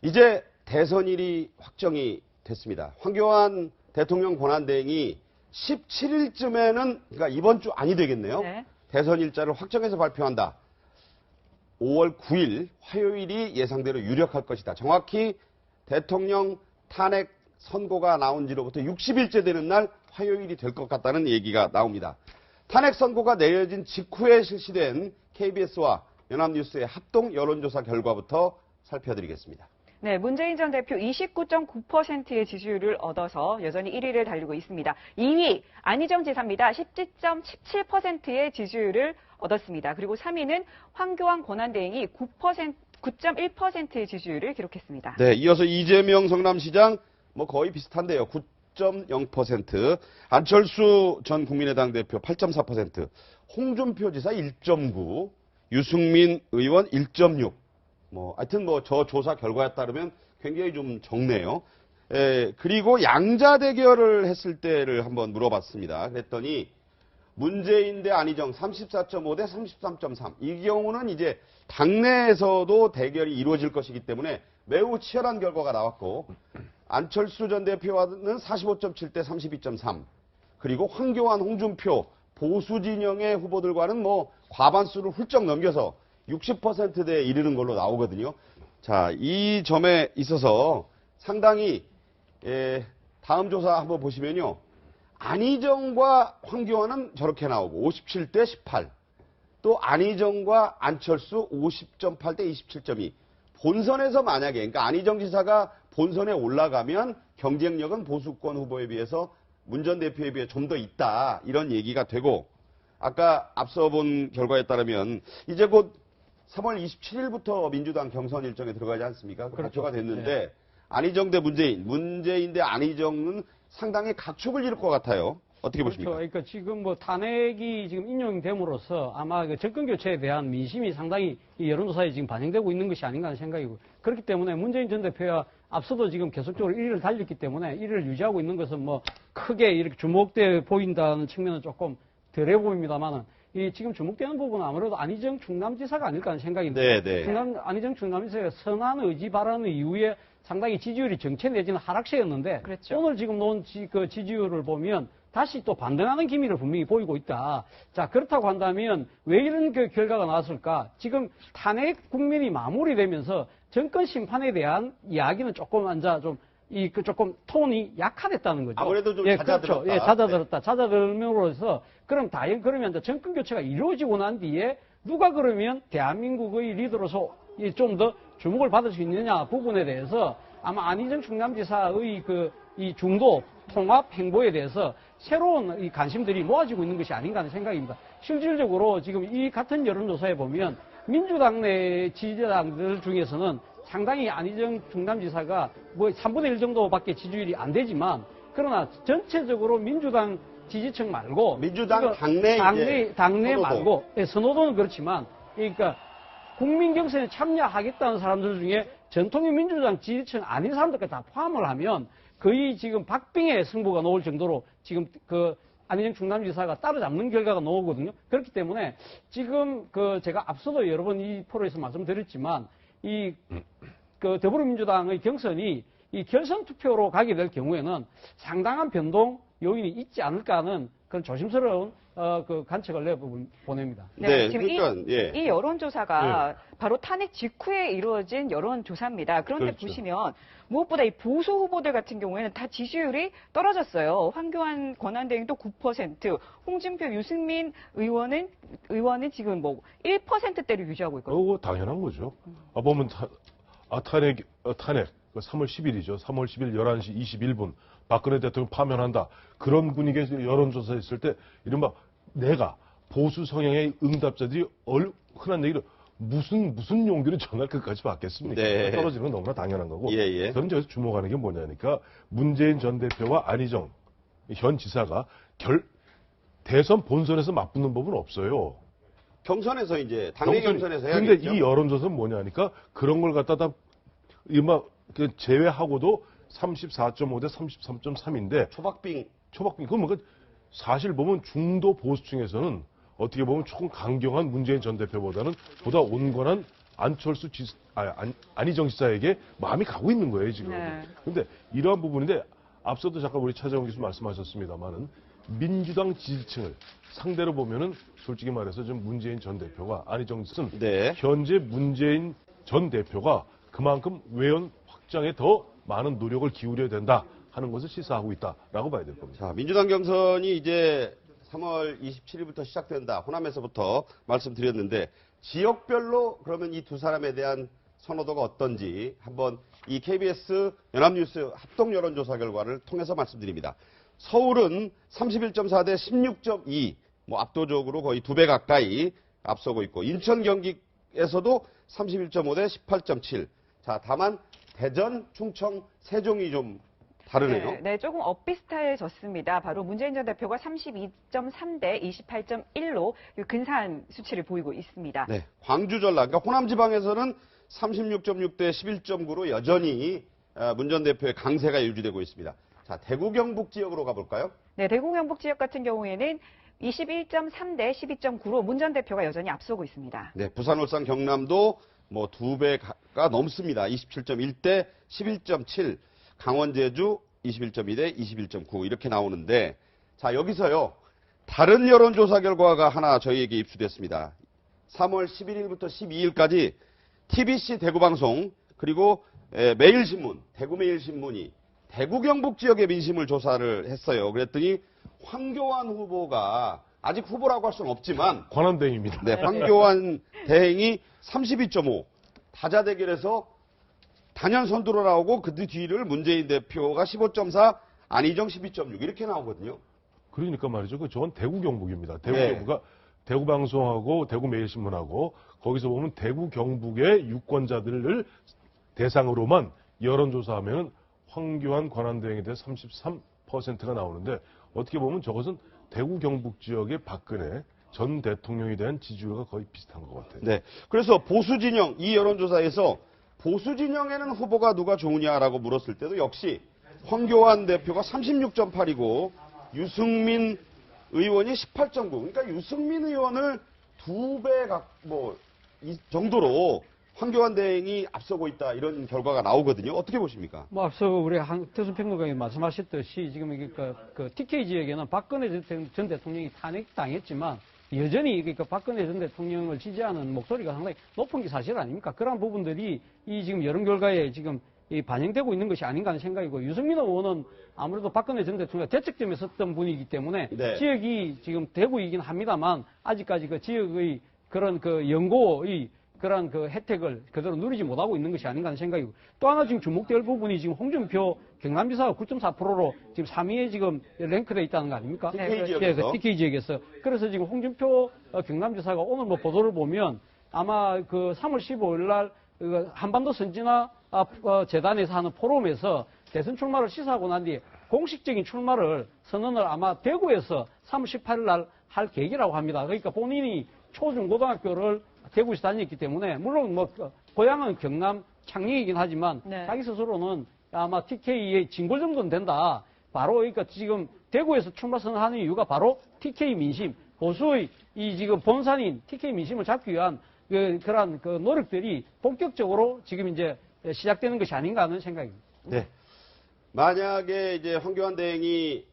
이제 대선일이 확정이 됐습니다. 황교안 대통령 권한대행이 17일쯤에는, 그러니까 이번 주 아니 되겠네요. 네. 대선 일자를 확정해서 발표한다. 5월 9일 화요일이 예상대로 유력할 것이다. 정확히 대통령 탄핵 선고가 나온 지로부터 60일째 되는 날 화요일이 될 것 같다는 얘기가 나옵니다. 탄핵 선고가 내려진 직후에 실시된 KBS와 연합뉴스의 합동 여론조사 결과부터 살펴드리겠습니다. 네, 문재인 전 대표 29.9%의 지지율을 얻어서 여전히 1위를 달리고 있습니다. 2위 안희정 지사입니다. 17.77%의 지지율을 얻었습니다. 그리고 3위는 황교안 권한대행이 9.1%의 지지율을 기록했습니다. 네, 이어서 이재명 성남시장 거의 비슷한데요. 9.0%, 안철수 전 국민의당 대표 8.4%, 홍준표 지사 1.9%, 유승민 의원 1.6%. 하여튼 저 조사 결과에 따르면 굉장히 좀 적네요. 그리고 양자 대결을 했을 때를 한번 물어봤습니다. 그랬더니 문재인 대 안희정 34.5 대 33.3. 이 경우는 이제 당내에서도 대결이 이루어질 것이기 때문에 매우 치열한 결과가 나왔고, 안철수 전 대표와는 45.7 대 32.3. 그리고 황교안, 홍준표 보수 진영의 후보들과는 과반수를 훌쩍 넘겨서 60%대에 이르는 걸로 나오거든요. 자, 이 점에 있어서 상당히 다음 조사 한번 보시면요. 안희정과 황교안은 저렇게 나오고 57대 18. 또 안희정과 안철수 50.8 대 27.2. 본선에서 만약에, 그러니까 안희정 지사가 본선에 올라가면 경쟁력은 보수권 후보에 비해서 문 전 대표에 비해 좀 더 있다. 이런 얘기가 되고, 아까 앞서 본 결과에 따르면 이제 곧 3월 27일부터 민주당 경선 일정에 들어가지 않습니까? 그렇죠. 발표가 됐는데, 네. 안희정 대 문재인 대 안희정은 상당히 각축을 이룰 것 같아요. 어떻게 보십니까? 그러니까 지금 탄핵이 지금 인용됨으로써 아마 정권 교체에 대한 민심이 상당히 이 여론조사에 지금 반영되고 있는 것이 아닌가 하는 생각이고, 그렇기 때문에 문재인 전 대표야 앞서도 지금 계속적으로 1위를 달렸기 때문에 1위를 유지하고 있는 것은 크게 이렇게 주목돼 보인다는 측면은 조금 덜해 보입니다만은, 이 지금 주목되는 부분은 아무래도 안희정 충남지사가 아닐까 하는 생각인데, 네. 안희정 충남지사의 선한 의지 발언 이후에 상당히 지지율이 정체 내지는 하락세였는데, 그렇죠. 오늘 지금 놓은 지지율을 보면 다시 또 반등하는 기미를 분명히 보이고 있다. 자, 그렇다고 한다면 왜 이런 결과가 나왔을까? 지금 탄핵 국면이 마무리되면서 정권 심판에 대한 이야기는 조금 조금 톤이 약화됐다는 거죠. 아무래도 좀 잦아들었다. 그렇죠. 잦아들었다. 잦아들므로써 그러면 이제 정권 교체가 이루어지고 난 뒤에 누가 그러면 대한민국의 리더로서 좀 더 주목을 받을 수 있느냐 부분에 대해서 아마 안희정 충남지사의 이 중도 통합 행보에 대해서 새로운 이 관심들이 모아지고 있는 것이 아닌가 하는 생각입니다. 실질적으로 지금 이 같은 여론조사에 보면 민주당 내 지지자들 중에서는 상당히 안희정 충남지사가 3분의 1 정도밖에 지지율이 안 되지만, 그러나 전체적으로 민주당 지지층 말고 민주당 당내 말고 선호도는 그렇지만, 그러니까 국민 경선에 참여하겠다는 사람들 중에 전통의 민주당 지지층 아닌 사람들까지 다 포함을 하면 거의 지금 박빙의 승부가 나올 정도로 지금 안희정 충남지사가 따라잡는 결과가 나오거든요. 그렇기 때문에 지금 제가 앞서도 여러 번 이 프로에서 말씀드렸지만, 더불어민주당의 경선이 이 결선 투표로 가게 될 경우에는 상당한 변동 요인이 있지 않을까 하는 그런 조심스러운 관측을 내보냅니다. 네, 지금 그러니까, 이 여론조사가 바로 탄핵 직후에 이루어진 여론조사입니다. 그런데 그렇죠. 보시면 무엇보다 이 보수 후보들 같은 경우에는 다 지지율이 떨어졌어요. 황교안 권한대행도 9%, 홍준표, 유승민 의원은 지금 1%대를 유지하고 있거든요. 그거 당연한 거죠. 보면 탄핵 3월 10일이죠. 3월 10일 11시 21분 박근혜 대통령 파면한다. 그런 분위기에서 여론조사 했을 때 이른바 내가 보수 성향의 응답자들이 흔한 얘기로 무슨 용기로 전화를 끝까지 받겠습니까? 네. 떨어지는 건 너무나 당연한 거고. 예. 저는 저기서 주목하는 게 뭐냐니까 문재인 전 대표와 안희정 현 지사가 대선 본선에서 맞붙는 법은 없어요. 경선에서 이제 당내 경선에서 해야겠죠. 그런데 이 여론조사는 뭐냐니까 그런 걸 갖다가 제외하고도 34.5 대 33.3인데 초박빙. 그건 사실 보면 중도 보수층에서는 어떻게 보면 총 강경한 문재인 전 대표보다는 보다 온건한 안철수 안희정 지사에게 마음이 가고 있는 거예요, 지금. 네. 근데 이러한 부분인데 앞서도 잠깐 우리 차재원 교수 말씀하셨습니다만은 민주당 지지층을 상대로 보면은 솔직히 말해서 좀 문재인 전 대표가 안희정 지사는 네. 현재 문재인 전 대표가 그만큼 외연 확장에 더 많은 노력을 기울여야 된다 하는 것을 시사하고 있다라고 봐야 될 겁니다. 자, 민주당 경선이 이제 3월 27일부터 시작된다. 호남에서부터 말씀드렸는데 지역별로 그러면 이 두 사람에 대한 선호도가 어떤지 한번 이 KBS 연합뉴스 합동 여론조사 결과를 통해서 말씀드립니다. 서울은 31.4 대 16.2, 뭐 압도적으로 거의 2배 가까이 앞서고 있고 인천 경기에서도 31.5 대 18.7. 자, 다만 대전, 충청, 세종이 좀 다르네요. 네, 조금 엇비슷해졌습니다. 바로 문재인 전 대표가 32.3 대 28.1로 근사한 수치를 보이고 있습니다. 네, 광주 전라, 그러니까 호남 지방에서는 36.6 대 11.9로 여전히 문 전 대표의 강세가 유지되고 있습니다. 자, 대구 경북 지역으로 가볼까요? 네, 대구 경북 지역 같은 경우에는 21.3 대 12.9로 문 전 대표가 여전히 앞서고 있습니다. 네, 부산, 울산, 경남도 뭐 2배가 넘습니다. 27.1 대 11.7, 강원, 제주 21.2 대 21.9 이렇게 나오는데 자, 여기서요. 다른 여론조사 결과가 하나 저희에게 입수됐습니다. 3월 11일부터 12일까지 TBC 대구방송 그리고 매일신문, 대구매일신문이 대구 경북 지역의 민심을 조사를 했어요. 그랬더니 황교안 후보가 아직 후보라고 할 수는 없지만 관함대행입니다. 네, 황교안 대행이 32.5, 다자 대결에서 단연 선두로 나오고 그 뒤를 문재인 대표가 15.4, 안희정 12.6 이렇게 나오거든요. 그러니까 말이죠. 저건 대구 경북입니다. 대구 네. 경북가 대구 방송하고 대구 매일신문하고 거기서 보면 대구 경북의 유권자들을 대상으로만 여론조사하면 황교안 관함대행에 대해 33%가 나오는데 어떻게 보면 저것은 대구 경북 지역의 박근혜 전 대통령에 대한 지지율과 거의 비슷한 것 같아요. 네. 그래서 보수 진영, 이 여론조사에서 보수 진영에는 후보가 누가 좋으냐라고 물었을 때도 역시 황교안 대표가 36.8이고 유승민 의원이 18.9. 그러니까 유승민 의원을 2배 이 정도로 황교안 대행이 앞서고 있다 이런 결과가 나오거든요. 어떻게 보십니까? 뭐 앞서 우리 한태순 평론가님 말씀하셨듯이 지금 이게 그 TK 지역에는 박근혜 전 대통령이 탄핵당했지만 여전히 그러니까 박근혜 전 대통령을 지지하는 목소리가 상당히 높은 게 사실 아닙니까? 그런 부분들이 이 지금 여론 결과에 지금 반영되고 있는 것이 아닌가 하는 생각이고 유승민 의원은 아무래도 박근혜 전 대통령 대책점에 섰던 분이기 때문에 네. 지역이 지금 대구이긴 합니다만 아직까지 그 지역의 그런 그 연고의 그런 그 혜택을 그대로 누리지 못하고 있는 것이 아닌가 하는 생각이고 또 하나 지금 주목될 부분이 지금 홍준표 경남지사가 9.4%로 지금 3위에 지금 랭크되어 있다는 거 아닙니까? TK 지역에서. TK 지역에서. 그래서 지금 홍준표 경남지사가 오늘 뭐 보도를 보면 아마 그 3월 15일 날 한반도 선진화 재단에서 하는 포럼에서 대선 출마를 시사하고 난 뒤에 공식적인 출마를 선언을 아마 대구에서 3월 18일 날 할 계획이라고 합니다. 그러니까 본인이 초중고등학교를 대구에서 다녔기 때문에 물론 뭐 고향은 경남 창녕이긴 하지만 네. 자기 스스로는 아마 TK의 진골 정도는 된다. 바로 그러니까 지금 대구에서 출마 선언하는 이유가 바로 TK 민심, 보수의 이 지금 본산인 TK 민심을 잡기 위한 그러한 그 노력들이 본격적으로 지금 이제 시작되는 것이 아닌가 하는 생각입니다. 네. 만약에 이제 황교안 대행이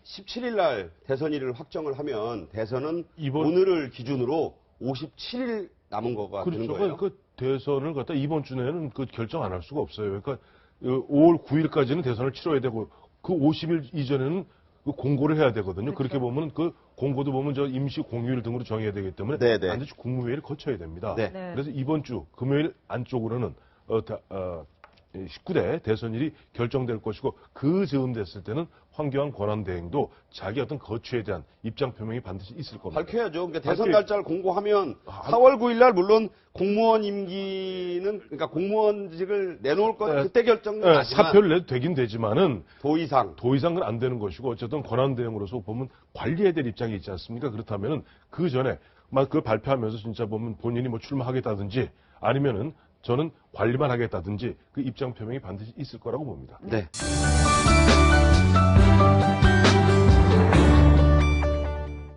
17일 날 대선일을 확정을 하면 대선은 오늘을 기준으로 57일 남은 거가 되는 그렇죠. 거예요. 그 대선을 갖다 이번 주 내에는 그 결정 안 할 수가 없어요. 그러니까 5월 9일까지는 대선을 치러야 되고 그 50일 이전에는 그 공고를 해야 되거든요. 그렇죠. 그렇게 보면 그 공고도 보면 저 임시 공휴일 등으로 정해야 되기 때문에 네네. 반드시 국무회의를 거쳐야 됩니다. 네. 네. 그래서 이번 주 금요일 안쪽으로는 19대 대선일이 결정될 것이고 그 즈음 됐을 때는 황교안 권한대행도 자기 어떤 거취에 대한 입장 표명이 반드시 있을 겁니다. 밝혀야죠. 그러니까 대선 밝혀- 날짜를 공고하면 4월 9일 날 물론 공무원 임기는 그러니까 공무원직을 내놓을 건 네. 그때 결정은 네, 하지만 사표를 내도 되긴 되지만은 도의상 도의상은 안 되는 것이고 어쨌든 권한대행으로서 보면 관리해야 될 입장이 있지 않습니까? 그렇다면은 그 전에 막 그걸 발표하면서 진짜 보면 본인이 뭐 출마하겠다든지 아니면은 저는 관리만 하겠다든지 그 입장 표명이 반드시 있을 거라고 봅니다. 네.